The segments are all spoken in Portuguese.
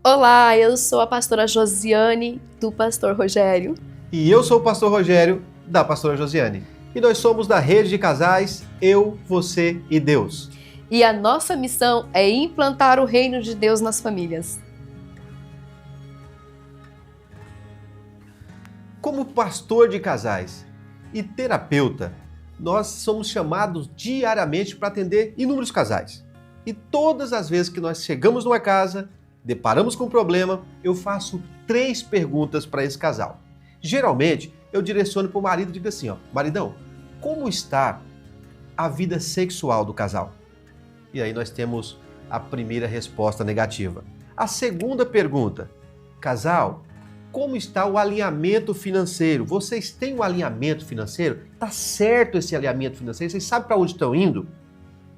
Olá, eu sou a pastora Josiane, do pastor Rogério. E eu sou o pastor Rogério, da pastora Josiane. E nós somos da Rede de Casais Eu, Você e Deus. E a nossa missão é implantar o reino de Deus nas famílias. Como pastor de casais e terapeuta, nós somos chamados diariamente para atender inúmeros casais. E todas as vezes que nós chegamos numa casa, deparamos com um problema, eu faço 3 perguntas para esse casal. Geralmente, eu direciono para o marido e digo assim, maridão, como está a vida sexual do casal? E aí nós temos a primeira resposta negativa. A segunda pergunta, casal, como está o alinhamento financeiro? Vocês têm um alinhamento financeiro? Está certo esse alinhamento financeiro? Vocês sabem para onde estão indo?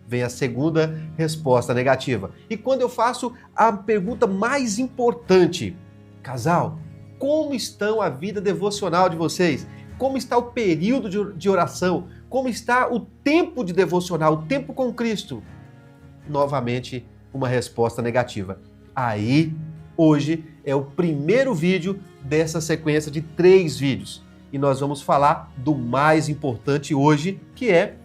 Vem a segunda resposta negativa. E quando eu faço a pergunta mais importante, casal, como estão a vida devocional de vocês? Como está o período de oração? Como está o tempo de devocional, o tempo com Cristo? Novamente, uma resposta negativa. Aí, hoje, é o primeiro vídeo dessa sequência de 3 vídeos. E nós vamos falar do mais importante hoje, que é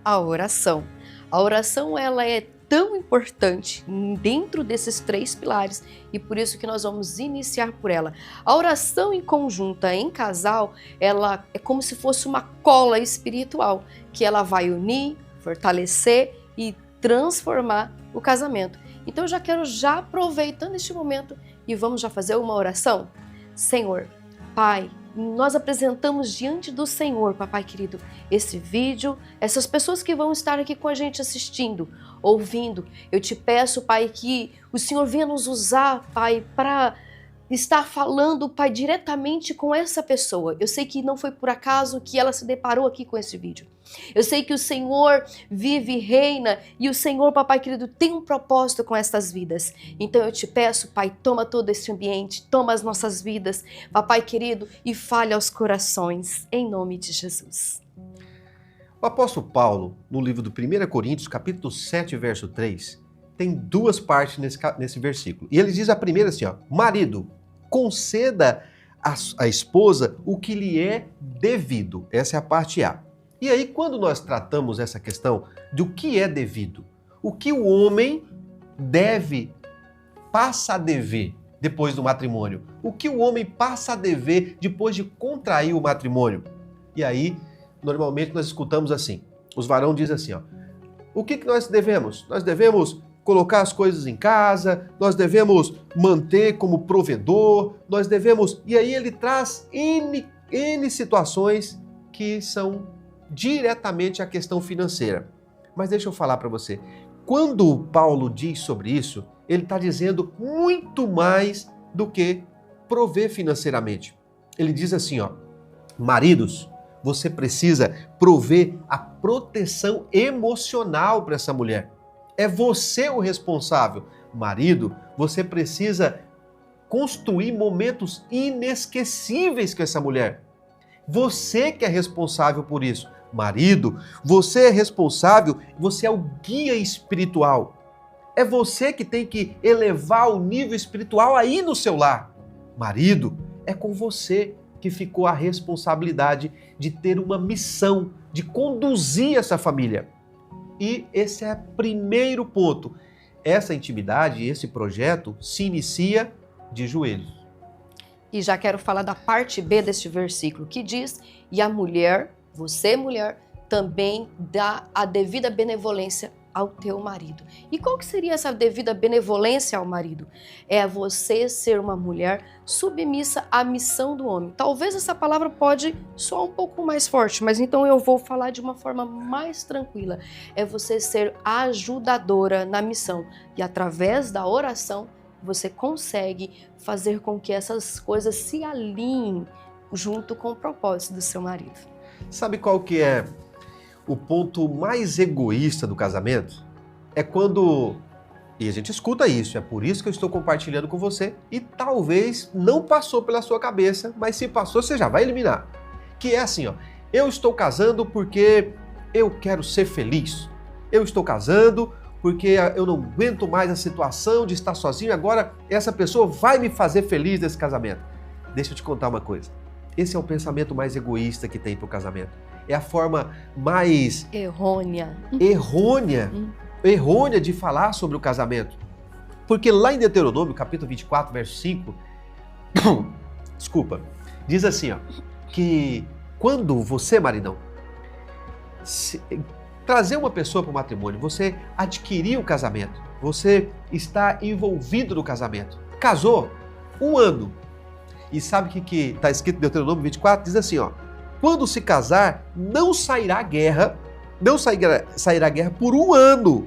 a oração. A oração, ela é tão importante dentro desses 3 pilares e por isso que nós vamos iniciar por ela. A oração em conjunta em casal, ela é como se fosse uma cola espiritual, que ela vai unir, fortalecer e transformar o casamento. Então eu já quero aproveitando este momento e vamos já fazer uma oração? Senhor, Pai, nós apresentamos diante do Senhor, papai querido, esse vídeo, essas pessoas que vão estar aqui com a gente assistindo, ouvindo. Eu te peço, Pai, que o Senhor venha nos usar, Pai, para estar falando, Pai, diretamente com essa pessoa. Eu sei que não foi por acaso que ela se deparou aqui com esse vídeo. Eu sei que o Senhor vive e reina e o Senhor, papai querido, tem um propósito com estas vidas. Então eu te peço, Pai, toma todo este ambiente, toma as nossas vidas, papai querido, e fale aos corações, em nome de Jesus. O apóstolo Paulo, no livro do 1 Coríntios, capítulo 7, verso 3, tem 2 partes nesse versículo. E ele diz a primeira assim, marido, conceda à esposa o que lhe é devido. Essa é a parte A. E aí, quando nós tratamos essa questão do que é devido, o que o homem passa a dever depois do matrimônio, o que o homem passa a dever depois de contrair o matrimônio. E aí, normalmente nós escutamos assim, os varões dizem assim, o que nós devemos? Nós devemos colocar as coisas em casa, nós devemos manter como provedor, nós devemos... E aí ele traz N situações que são diretamente a questão financeira. Mas deixa eu falar para você, quando Paulo diz sobre isso, ele está dizendo muito mais do que prover financeiramente. Ele diz assim, maridos, você precisa prover a proteção emocional para essa mulher. É você o responsável. Marido, você precisa construir momentos inesquecíveis com essa mulher. Você que é responsável por isso. Marido, você é responsável, você é o guia espiritual. É você que tem que elevar o nível espiritual aí no seu lar. Marido, é com você que ficou a responsabilidade de ter uma missão, de conduzir essa família. E esse é o primeiro ponto. Essa intimidade, esse projeto se inicia de joelhos. E já quero falar da parte B deste versículo, que diz, e a mulher, você mulher, também dá a devida benevolência ao teu marido. E qual que seria essa devida benevolência ao marido? É você ser uma mulher submissa à missão do homem. Talvez essa palavra pode soar um pouco mais forte, mas então eu vou falar de uma forma mais tranquila. É você ser ajudadora na missão. E através da oração, você consegue fazer com que essas coisas se alinhem junto com o propósito do seu marido. Sabe qual que é o ponto mais egoísta do casamento? É quando, e a gente escuta isso, é por isso que eu estou compartilhando com você, e talvez não passou pela sua cabeça, mas se passou, você já vai eliminar. Que é assim, eu estou casando porque eu quero ser feliz. Eu estou casando porque eu não aguento mais a situação de estar sozinho, agora essa pessoa vai me fazer feliz nesse casamento. Deixa eu te contar uma coisa. Esse é o pensamento mais egoísta que tem para o casamento. É a forma mais errônea de falar sobre o casamento. Porque lá em Deuteronômio, capítulo 24, verso 5, desculpa, diz assim, ó, que quando você, maridão, trazer uma pessoa para o matrimônio, você adquirir o casamento, você está envolvido no casamento, casou, 1 ano, e sabe o que está escrito em Deuteronômio 24? Diz assim, ó, quando se casar, não sairá guerra por 1 ano,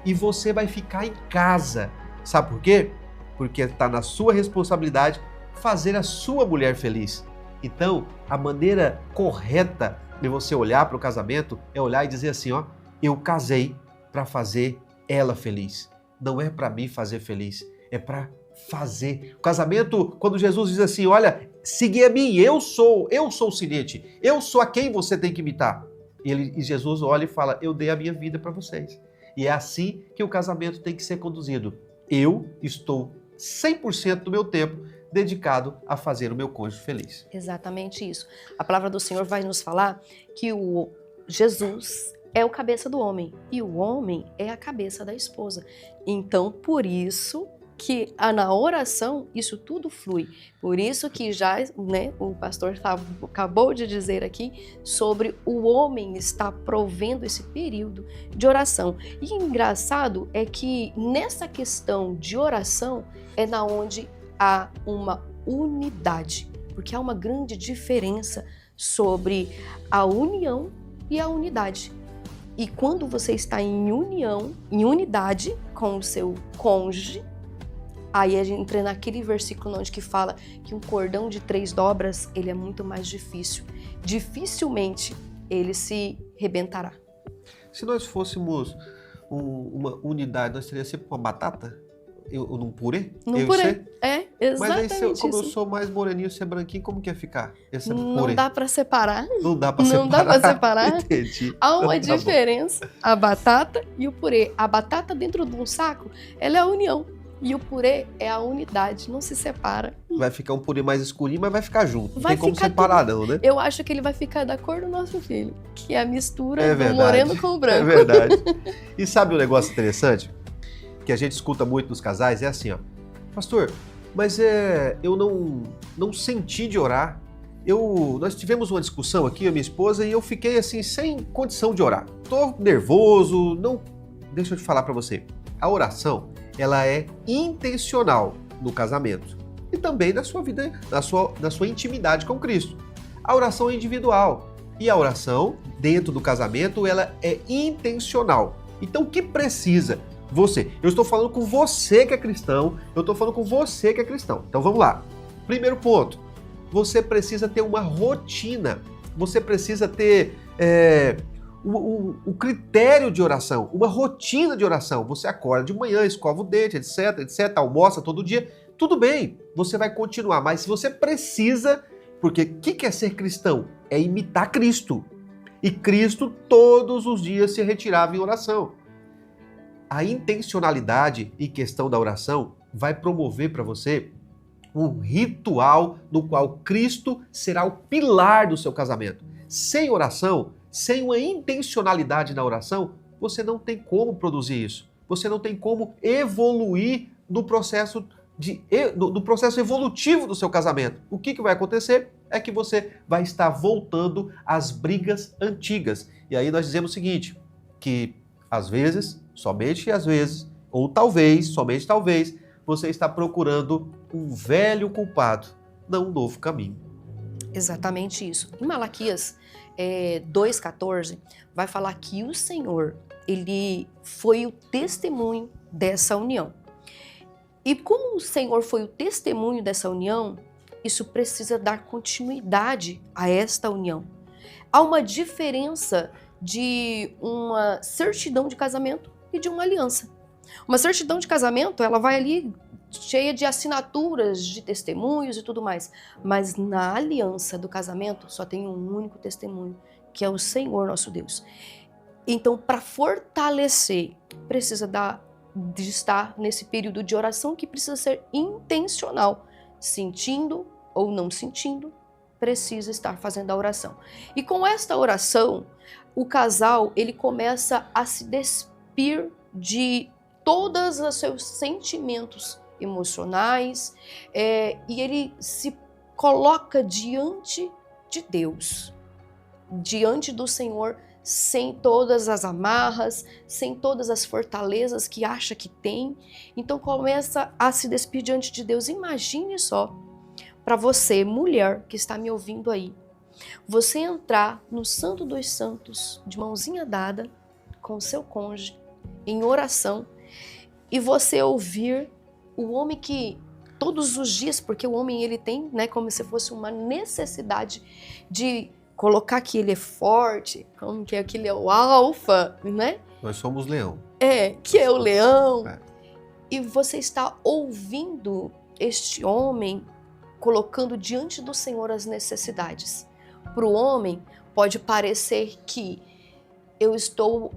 e você vai ficar em casa. Sabe por quê? Porque está na sua responsabilidade fazer a sua mulher feliz. Então, a maneira correta de você olhar para o casamento é olhar e dizer assim, ó, eu casei para fazer ela feliz. Não é para mim fazer feliz, é para fazer. O casamento, quando Jesus diz assim, olha, segui a mim, eu sou o seguinte, eu sou a quem você tem que imitar. E Jesus olha e fala, eu dei a minha vida para vocês. E é assim que o casamento tem que ser conduzido. Eu estou 100% do meu tempo dedicado a fazer o meu cônjuge feliz. Exatamente isso. A palavra do Senhor vai nos falar que o Jesus é o cabeça do homem e o homem é a cabeça da esposa. Então, por isso que na oração isso tudo flui. Por isso que já, né, o pastor acabou de dizer aqui sobre o homem estar provendo esse período de oração. E engraçado é que nessa questão de oração é na onde há uma unidade, porque há uma grande diferença sobre a união e a unidade. E quando você está em união, em unidade com o seu cônjuge, aí a gente entra naquele versículo onde que fala que um cordão de 3 dobras, ele é muito mais difícil. Dificilmente ele se rebentará. Se nós fôssemos uma unidade, nós teríamos sempre uma batata? Num purê? Num purê, exatamente. Mas aí, como eu sou mais moreninho, você é branquinho, como que ia ficar? Esse não purê? dá para separar. Não dá para separar. Entendi. Há uma diferença, a batata e o purê. A batata dentro de um saco, ela é a união. E o purê é a unidade, não se separa. Vai ficar um purê mais escurinho, mas vai ficar junto. Não Vai tem como ficar separar não, né? Eu acho que ele vai ficar da cor do nosso filho, que é a mistura do verdade. moreno com o branco. É verdade. E sabe um negócio interessante? Que a gente escuta muito nos casais, é assim, ó. Pastor, mas eu não senti de orar. Nós tivemos uma discussão aqui, eu e minha esposa, e eu fiquei assim, sem condição de orar. Tô nervoso, não... Deixa eu te falar para você. A oração, ela é intencional no casamento e também na sua vida, na sua intimidade com Cristo. A oração é individual e a oração dentro do casamento, ela é intencional. Então, o que precisa? Você. Eu estou falando com você que é cristão, Então, vamos lá. Primeiro ponto, você precisa ter uma rotina, você precisa ter um critério de oração, uma rotina de oração. Você acorda de manhã, escova o dente, etc, almoça todo dia. Tudo bem, você vai continuar, mas se você precisa, porque o que é ser cristão? É imitar Cristo. E Cristo todos os dias se retirava em oração. A intencionalidade em questão da oração vai promover para você um ritual no qual Cristo será o pilar do seu casamento. Sem oração, sem uma intencionalidade na oração, você não tem como produzir isso. Você não tem como evoluir no processo evolutivo do seu casamento. O que vai acontecer é que você vai estar voltando às brigas antigas. E aí nós dizemos o seguinte, que às vezes, somente às vezes, ou talvez, somente talvez, você está procurando um velho culpado, não um novo caminho. Exatamente isso. Em Malaquias 2,14, vai falar que o Senhor, ele foi o testemunho dessa união. E como o Senhor foi o testemunho dessa união, isso precisa dar continuidade a esta união. Há uma diferença de uma certidão de casamento e de uma aliança. Uma certidão de casamento, ela vai ali cheia de assinaturas, de testemunhos e tudo mais. Mas na aliança do casamento só tem um único testemunho, que é o Senhor nosso Deus. Então, para fortalecer, precisa de estar nesse período de oração que precisa ser intencional, sentindo ou não sentindo, precisa estar fazendo a oração. E com esta oração, o casal ele começa a se despir de todos os seus sentimentos emocionais e ele se coloca diante de Deus, diante do Senhor, sem todas as amarras, sem todas as fortalezas que acha que tem. Então começa a se despir diante de Deus. Imagine só, para você, mulher que está me ouvindo aí, você entrar no Santo dos Santos de mãozinha dada com o seu cônjuge em oração e você ouvir o homem que todos os dias, porque o homem ele tem, né, como se fosse uma necessidade de colocar que ele é forte, como que ele é o alfa, né? Nós somos leão. Que é o leão. E você está ouvindo este homem colocando diante do Senhor as necessidades. Para o homem, pode parecer que eu estou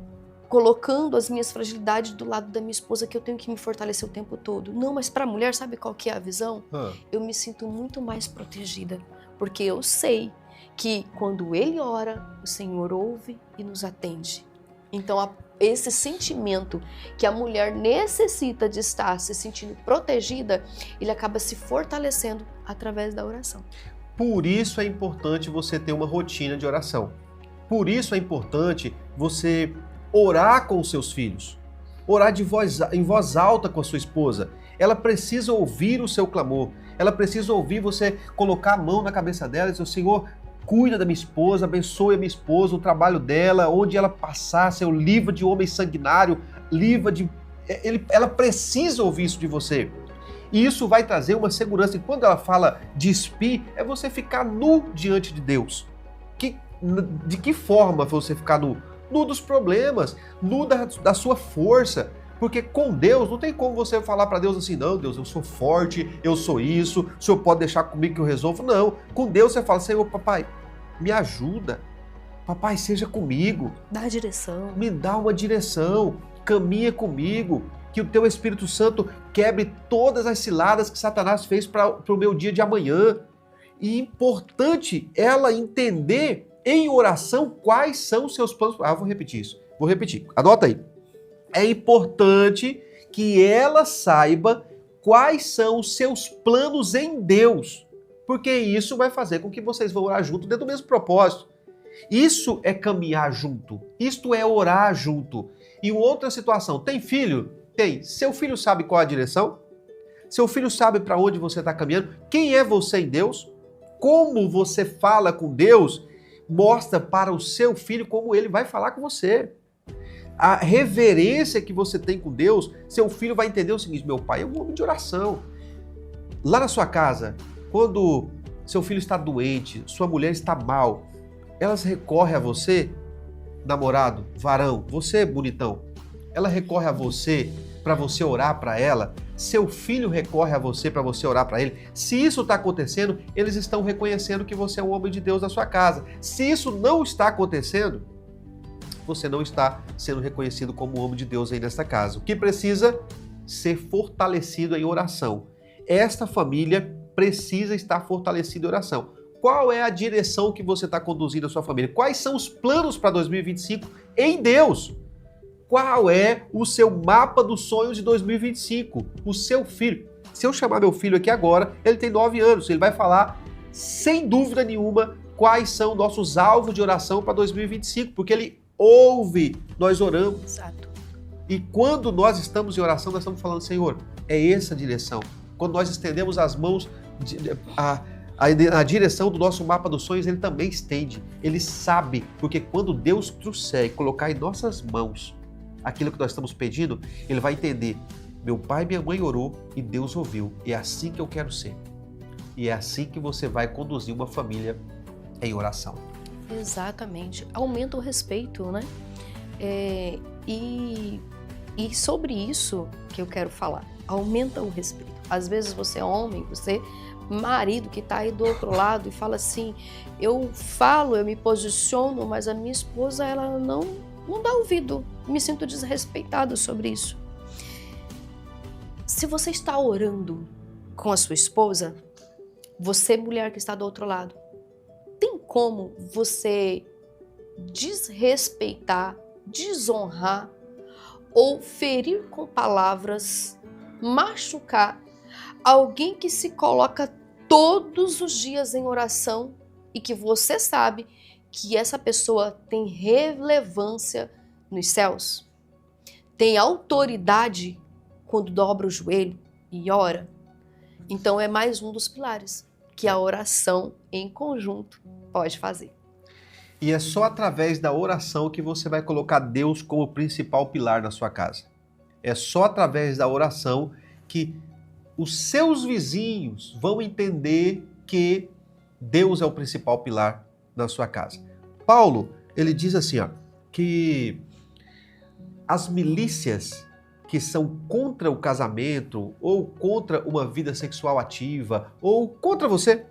colocando as minhas fragilidades do lado da minha esposa, que eu tenho que me fortalecer o tempo todo. Não, mas para a mulher, sabe qual que é a visão? Eu me sinto muito mais protegida, porque eu sei que quando ele ora, o Senhor ouve e nos atende. Então, esse sentimento que a mulher necessita de estar se sentindo protegida, ele acaba se fortalecendo através da oração. Por isso é importante você ter uma rotina de oração. Por isso é importante você orar com os seus filhos. Orar em voz alta com a sua esposa. Ela precisa ouvir o seu clamor. Ela precisa ouvir você colocar a mão na cabeça dela e dizer: Senhor, cuida da minha esposa, abençoe a minha esposa, o trabalho dela, onde ela passar, seu livro de homem sanguinário, livro de... Ela precisa ouvir isso de você. E isso vai trazer uma segurança. E quando ela fala despir, é você ficar nu diante de Deus. De que forma você ficar nu? Nu dos problemas, nu da sua força. Porque com Deus não tem como você falar para Deus assim: não, Deus, eu sou forte, eu sou isso, o Senhor pode deixar comigo que eu resolvo. Não, com Deus você fala: Senhor, papai, me ajuda. Papai, seja comigo. Dá direção. Me dá uma direção, caminha comigo. Que o teu Espírito Santo quebre todas as ciladas que Satanás fez para o meu dia de amanhã. E é importante ela entender em oração quais são os seus planos. Vou repetir isso. Vou repetir. Anota aí. É importante que ela saiba quais são os seus planos em Deus, porque isso vai fazer com que vocês vão orar junto dentro do mesmo propósito. Isso é caminhar junto, isto é orar junto. E outra situação, tem filho? Tem. Seu filho sabe qual é a direção? Seu filho sabe para onde você está caminhando? Quem é você em Deus? Como você fala com Deus mostra para o seu filho como ele vai falar com você. A reverência que você tem com Deus, seu filho vai entender o seguinte: meu pai é um homem de oração. Lá na sua casa, quando seu filho está doente, sua mulher está mal, elas recorrem a você, namorado, varão, você bonitão, ela recorre a você para você orar para ela, seu filho recorre a você para você orar para ele. Se isso está acontecendo, eles estão reconhecendo que você é um homem de Deus na sua casa. Se isso não está acontecendo, você não está sendo reconhecido como homem de Deus aí nesta casa. O que precisa? Ser fortalecido em oração. Esta família precisa estar fortalecida em oração. Qual é a direção que você está conduzindo a sua família? Quais são os planos para 2025 em Deus? Qual é o seu mapa dos sonhos de 2025? O seu filho. Se eu chamar meu filho aqui agora, ele tem 9 anos, ele vai falar, sem dúvida nenhuma, quais são nossos alvos de oração para 2025, porque ele ouve, nós oramos. Exato. E quando nós estamos em oração, nós estamos falando: Senhor, é essa a direção. Quando nós estendemos as mãos, a direção do nosso mapa dos sonhos, ele também estende. Ele sabe, porque quando Deus trouxer e colocar em nossas mãos aquilo que nós estamos pedindo, ele vai entender: meu pai e minha mãe orou e Deus ouviu. E é assim que eu quero ser. E é assim que você vai conduzir uma família em oração. Exatamente. Aumenta o respeito, né? E sobre isso que eu quero falar. Aumenta o respeito. Às vezes você é homem, você marido que está aí do outro lado e fala assim: eu falo, eu me posiciono, mas a minha esposa, ela não não dá ouvido. Me sinto desrespeitado sobre isso. Se você está orando com a sua esposa, você, mulher que está do outro lado, tem como você desrespeitar, desonrar ou ferir com palavras, machucar alguém que se coloca todos os dias em oração e que você sabe que essa pessoa tem relevância nos céus? Tem autoridade quando dobra o joelho e ora? Então é mais um dos pilares que a oração em conjunto pode fazer. E é só através da oração que você vai colocar Deus como principal pilar na sua casa. É só através da oração que os seus vizinhos vão entender que Deus é o principal pilar na sua casa. Paulo, ele diz assim, ó, que as milícias que são contra o casamento, ou contra uma vida sexual ativa, ou contra você,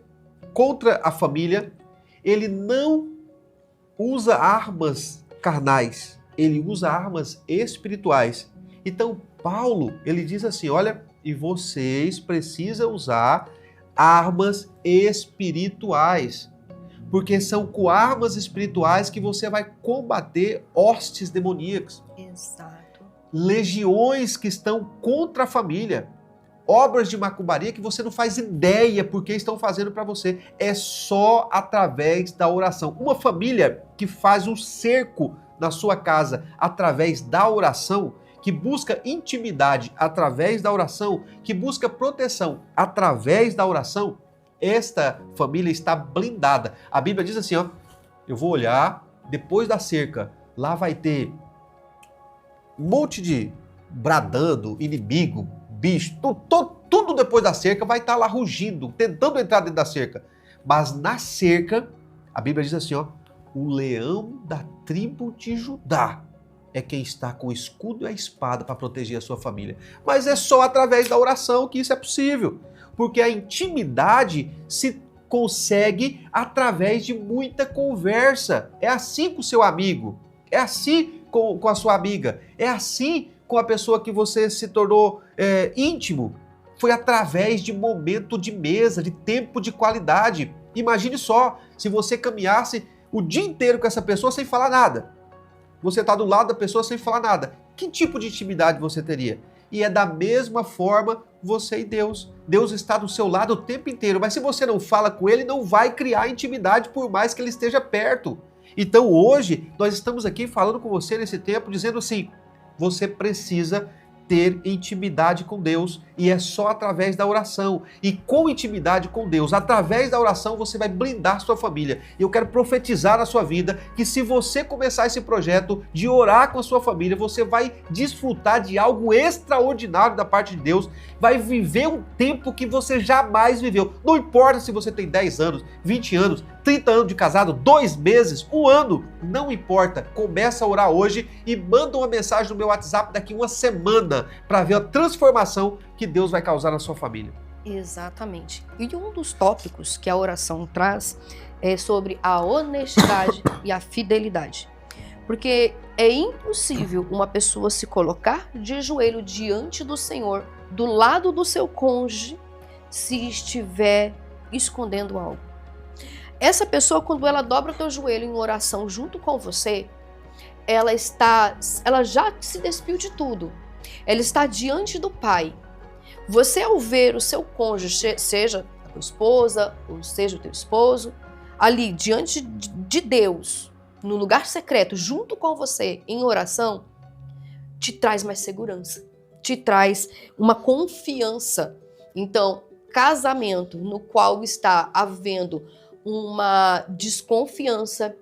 contra a família, ele não usa armas carnais, ele usa armas espirituais. Então, Paulo, ele diz assim, olha, e vocês precisam usar armas espirituais, porque são com armas espirituais que você vai combater hostes demoníacas. Exato. Legiões que estão contra a família, obras de macumbaria que você não faz ideia porque estão fazendo para você. É só através da oração. Uma família que faz um cerco na sua casa através da oração, que busca intimidade através da oração, que busca proteção através da oração, esta família está blindada. A Bíblia diz assim, ó, eu vou olhar depois da cerca, lá vai ter um monte de bradando, inimigo, bicho, tudo depois da cerca vai estar lá rugindo, tentando entrar dentro da cerca. Mas na cerca, a Bíblia diz assim, ó, o leão da tribo de Judá é quem está com o escudo e a espada para proteger a sua família. Mas é só através da oração que isso é possível, porque a intimidade se consegue através de muita conversa. É assim com o seu amigo, é assim com a sua amiga, é assim com a pessoa que você se tornou íntimo. Foi através de momento de mesa, de tempo de qualidade. Imagine só, se você caminhasse o dia inteiro com essa pessoa sem falar nada. Você está do lado da pessoa sem falar nada. Que tipo de intimidade você teria? E é da mesma forma você e Deus. Deus está do seu lado o tempo inteiro, mas se você não fala com Ele, não vai criar intimidade por mais que Ele esteja perto. Então hoje, nós estamos aqui falando com você nesse tempo, dizendo assim, você precisa ter intimidade com Deus e é só através da oração. E com intimidade com Deus, através da oração, você vai blindar sua família. E eu quero profetizar na sua vida que se você começar esse projeto de orar com a sua família, você vai desfrutar de algo extraordinário da parte de Deus, vai viver um tempo que você jamais viveu. Não importa se você tem 10 anos, 20 anos, 30 anos de casado, 2 meses, 1 ano, não importa. Começa a orar hoje e manda uma mensagem no meu WhatsApp daqui uma semana para ver a transformação que Deus vai causar na sua família. Exatamente. E um dos tópicos que a oração traz é sobre a honestidade e a fidelidade. Porque é impossível uma pessoa se colocar de joelho diante do Senhor, do lado do seu cônjuge, se estiver escondendo algo. Essa pessoa, quando ela dobra o teu joelho em oração junto com você, ela já se despiu de tudo. Ela está diante do Pai. Você, ao ver o seu cônjuge, seja a tua esposa ou seja o teu esposo, ali diante de Deus, no lugar secreto, junto com você, em oração, te traz mais segurança, te traz uma confiança. Então, casamento no qual está havendo uma desconfiança,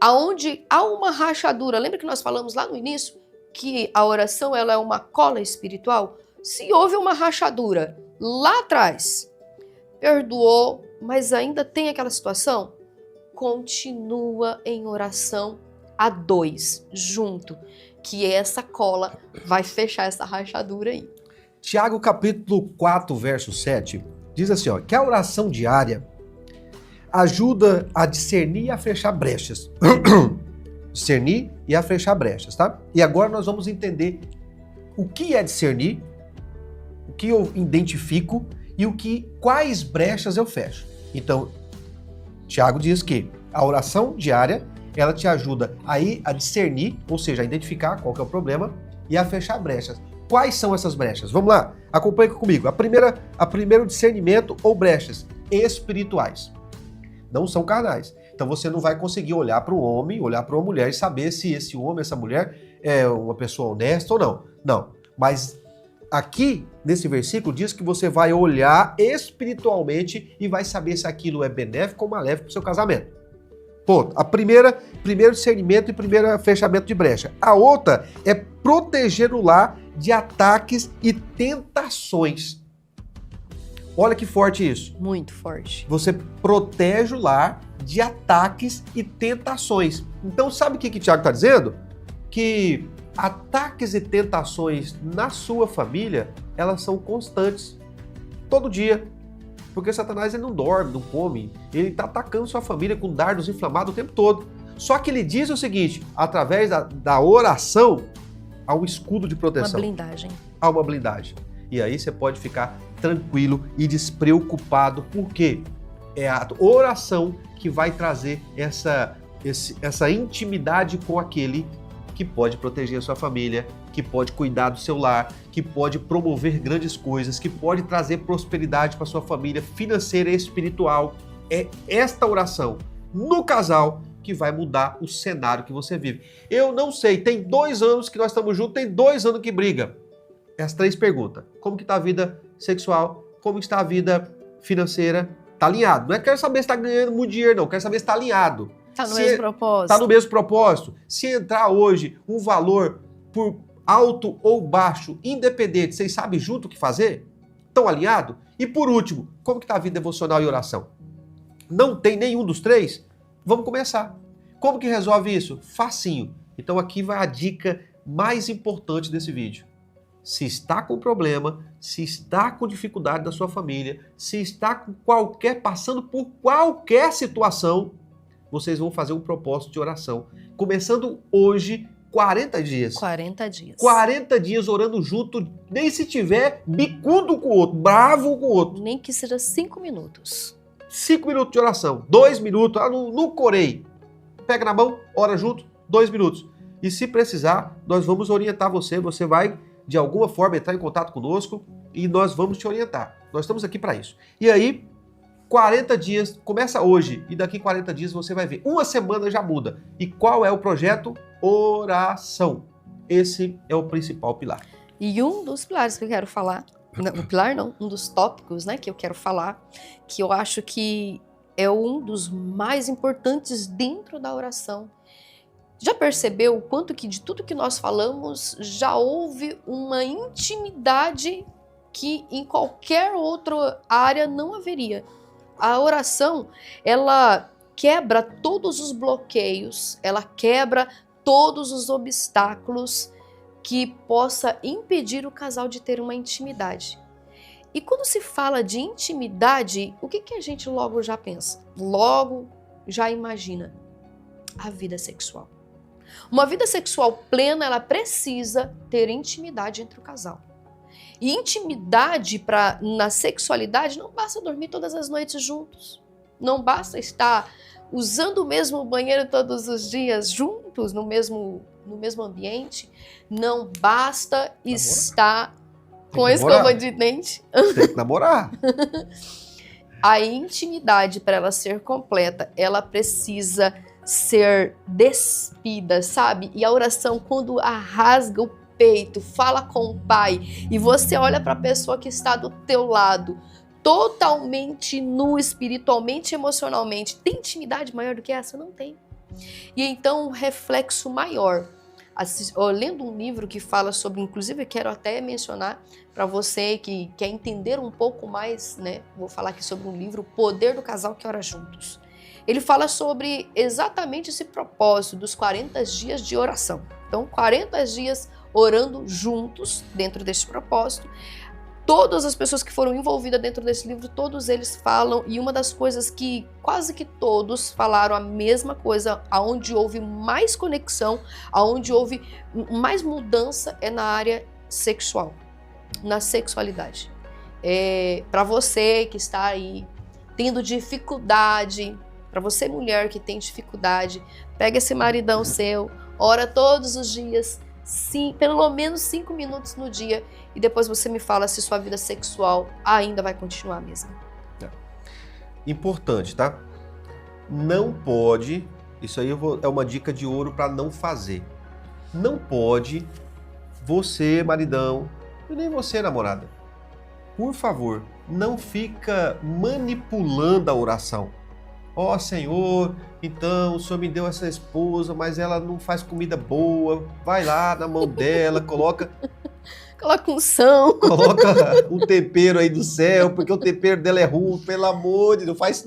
aonde há uma rachadura, lembra que nós falamos lá no início que a oração ela é uma cola espiritual? Se houve uma rachadura lá atrás, perdoou, mas ainda tem aquela situação, continua em oração a 2, junto, que essa cola vai fechar essa rachadura aí. Tiago capítulo 4, verso 7, diz assim, ó, que a oração diária ajuda a discernir e a fechar brechas. discernir e a fechar brechas, tá? E agora nós vamos entender o que é discernir, o que eu identifico e quais brechas eu fecho. Então, Tiago diz que a oração diária, ela te ajuda a discernir, ou seja, a identificar qual que é o problema e a fechar brechas. Quais são essas brechas? Vamos lá, acompanhe comigo. A primeiro discernimento ou brechas espirituais. Não são carnais. Então você não vai conseguir olhar para um homem, olhar para uma mulher e saber se esse homem, essa mulher é uma pessoa honesta ou não. Não. Mas aqui, nesse versículo, diz que você vai olhar espiritualmente e vai saber se aquilo é benéfico ou maléfico para o seu casamento. Ponto. Primeiro discernimento e primeiro fechamento de brecha. A outra é proteger o lar de ataques e tentações. Olha que forte isso. Muito forte. Você protege o lar de ataques e tentações. Então, sabe o que Tiago está dizendo? Que ataques e tentações na sua família, elas são constantes. Todo dia. Porque Satanás ele não dorme, não come. Ele está atacando sua família com dardos inflamados o tempo todo. Só que ele diz o seguinte, através da oração, há um escudo de proteção. Uma blindagem. Há uma blindagem. E aí você pode ficar tranquilo e despreocupado, porque é a oração que vai trazer essa intimidade com aquele que pode proteger a sua família, que pode cuidar do seu lar, que pode promover grandes coisas, que pode trazer prosperidade para sua família financeira e espiritual. É esta oração no casal que vai mudar o cenário que você vive. Eu não sei, tem 2 anos que nós estamos juntos, tem 2 anos que briga. As 3 perguntas. Como que está a vida sexual? Como está a vida financeira? Está alinhado? Não é quero saber se está ganhando muito dinheiro, não. Quero saber se está alinhado. Está no mesmo propósito. Está no mesmo propósito. Se entrar hoje um valor por alto ou baixo, independente, vocês sabem junto o que fazer? Estão alinhados? E por último, como que está a vida devocional e oração? Não tem nenhum dos 3? Vamos começar. Como que resolve isso? Facinho. Então aqui vai a dica mais importante desse vídeo. Se está com problema, se está com dificuldade da sua família, se está com passando por qualquer situação, vocês vão fazer um propósito de oração. Começando hoje, 40 dias. 40 dias. 40 dias orando junto, nem se tiver bicudo com o outro, bravo com o outro. Nem que seja 5 minutos. 5 minutos de oração, 2 minutos, no corei. Pega na mão, ora junto, 2 minutos. E se precisar, nós vamos orientar você vai de alguma forma entrar em contato conosco e nós vamos te orientar. Nós estamos aqui para isso. E aí, 40 dias, começa hoje e daqui 40 dias você vai ver. Uma semana já muda. E qual é o projeto? Oração. Esse é o principal pilar. E um dos pilares que eu quero falar, um dos tópicos, né, que eu quero falar, que eu acho que é um dos mais importantes dentro da oração. Já percebeu o quanto que de tudo que nós falamos já houve uma intimidade que em qualquer outra área não haveria? A oração, ela quebra todos os bloqueios, ela quebra todos os obstáculos que possa impedir o casal de ter uma intimidade. E quando se fala de intimidade, o que a gente logo já pensa? Logo já imagina a vida sexual. Uma vida sexual plena, ela precisa ter intimidade entre o casal. E intimidade na sexualidade não basta dormir todas as noites juntos. Não basta estar usando o mesmo banheiro todos os dias juntos, no mesmo ambiente. Não basta estar com escova de dente. Tem que namorar. A intimidade, para ela ser completa, ela precisa ser despida, sabe? E a oração, quando rasga o peito, fala com o Pai, e você olha para a pessoa que está do teu lado, totalmente nu, espiritualmente, emocionalmente, tem intimidade maior do que essa? Não tem. E então, um reflexo maior, lendo um livro que fala sobre, inclusive eu quero até mencionar para você que quer entender um pouco mais, né? Vou falar aqui sobre um livro, O Poder do Casal que Ora Juntos. Ele fala sobre exatamente esse propósito dos 40 dias de oração. Então, 40 dias orando juntos dentro desse propósito. Todas as pessoas que foram envolvidas dentro desse livro, todos eles falam, e uma das coisas que quase que todos falaram a mesma coisa, aonde houve mais conexão, aonde houve mais mudança é na área sexual, na sexualidade. Para você que está aí tendo dificuldade, para você mulher que tem dificuldade, pega esse maridão seu, ora todos os dias, sim, pelo menos 5 minutos no dia, e depois você me fala se sua vida sexual ainda vai continuar a mesma. Importante, tá? Não pode, isso aí é uma dica de ouro para não fazer. Não pode você, maridão, e nem você, namorada, por favor, não fica manipulando a oração. Ó Senhor, então o Senhor me deu essa esposa, mas ela não faz comida boa. Vai lá na mão dela, coloca unção. Coloca um tempero aí do céu, porque o tempero dela é ruim, pelo amor de Deus, não faz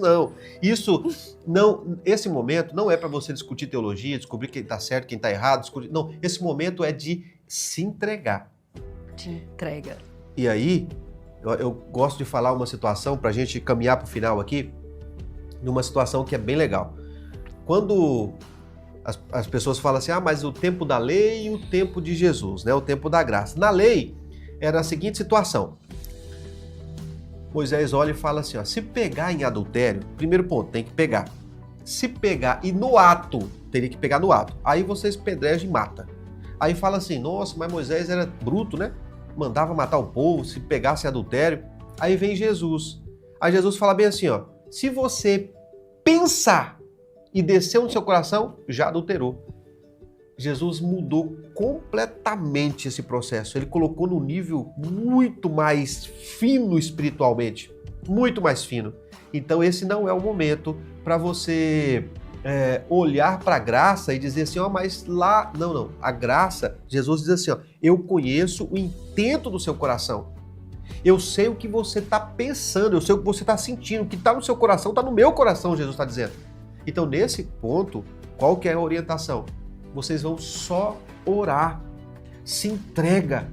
isso não. Esse momento não é para você discutir teologia, descobrir quem está certo, quem está errado, discutir. Não, esse momento é de se entregar. De entrega. E aí, eu gosto de falar uma situação para a gente caminhar para o final aqui, numa situação que é bem legal. Quando as pessoas falam assim, mas o tempo da lei e o tempo de Jesus, né? O tempo da graça. Na lei, era a seguinte situação. Moisés olha e fala assim, se pegar em adultério, primeiro ponto, tem que pegar. Se pegar, e no ato, teria que pegar no ato. Aí vocês pedrejam e mata. Aí fala assim, nossa, mas Moisés era bruto, né? Mandava matar o povo, se pegasse adultério. Aí vem Jesus. Aí Jesus fala bem assim, se você pensar e desceu no seu coração, já adulterou. Jesus mudou completamente esse processo. Ele colocou num nível muito mais fino espiritualmente. Muito mais fino. Então esse não é o momento para você olhar para a graça e dizer assim, mas lá... Não. A graça, Jesus diz assim, eu conheço o intento do seu coração. Eu sei o que você está pensando, eu sei o que você está sentindo, o que está no seu coração, está no meu coração, Jesus está dizendo. Então, nesse ponto, qual que é a orientação? Vocês vão só orar, se entrega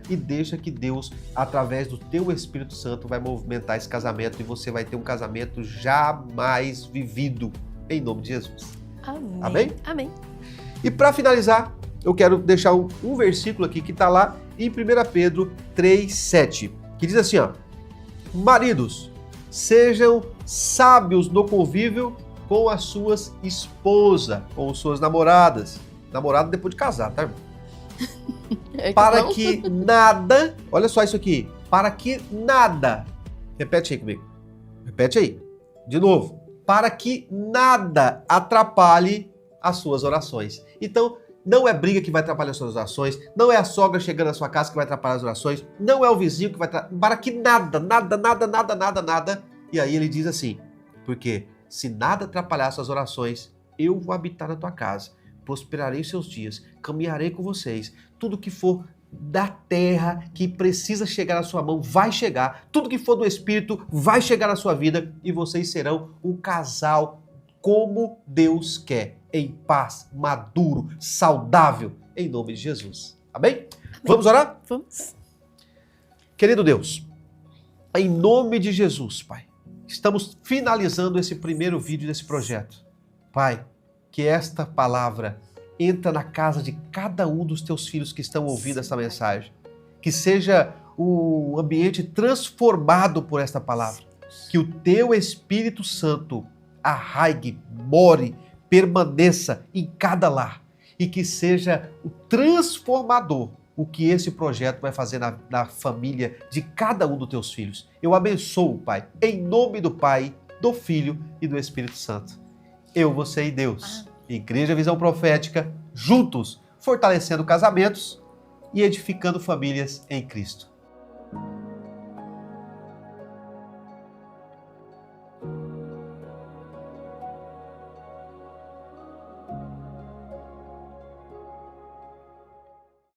e deixa que Deus, através do teu Espírito Santo, vai movimentar esse casamento e você vai ter um casamento jamais vivido, em nome de Jesus. Amém. Amém? Amém. E para finalizar, eu quero deixar um versículo aqui que está lá em 1 Pedro 3,7, que diz assim, maridos, sejam sábios no convívio com as suas esposas, com suas namoradas. Namorada depois de casar, tá, irmão? Para que nada, olha só isso aqui, para que nada, repete aí comigo, repete aí, de novo, para que nada atrapalhe as suas orações. Então, não é briga que vai atrapalhar as suas orações, não é a sogra chegando na sua casa que vai atrapalhar as orações, não é o vizinho que vai atrapalhar, para que nada. E aí ele diz assim, porque se nada atrapalhar suas orações, eu vou habitar na tua casa, prosperarei os seus dias, caminharei com vocês, tudo que for da terra que precisa chegar na sua mão vai chegar, tudo que for do Espírito vai chegar na sua vida e vocês serão um casal como Deus quer, em paz, maduro, saudável, em nome de Jesus. Amém? Amém. Vamos orar? Vamos. Querido Deus, em nome de Jesus, Pai, estamos finalizando esse primeiro vídeo desse projeto. Pai, que esta palavra entra na casa de cada um dos teus filhos que estão ouvindo essa mensagem. Que seja o ambiente transformado por esta palavra. Que o teu Espírito Santo arraigue, more, permaneça em cada lar. E que seja o transformador o que esse projeto vai fazer na família de cada um dos teus filhos. Eu abençoo, Pai, em nome do Pai, do Filho e do Espírito Santo. Eu, você e Deus, Igreja Visão Profética, juntos, fortalecendo casamentos e edificando famílias em Cristo.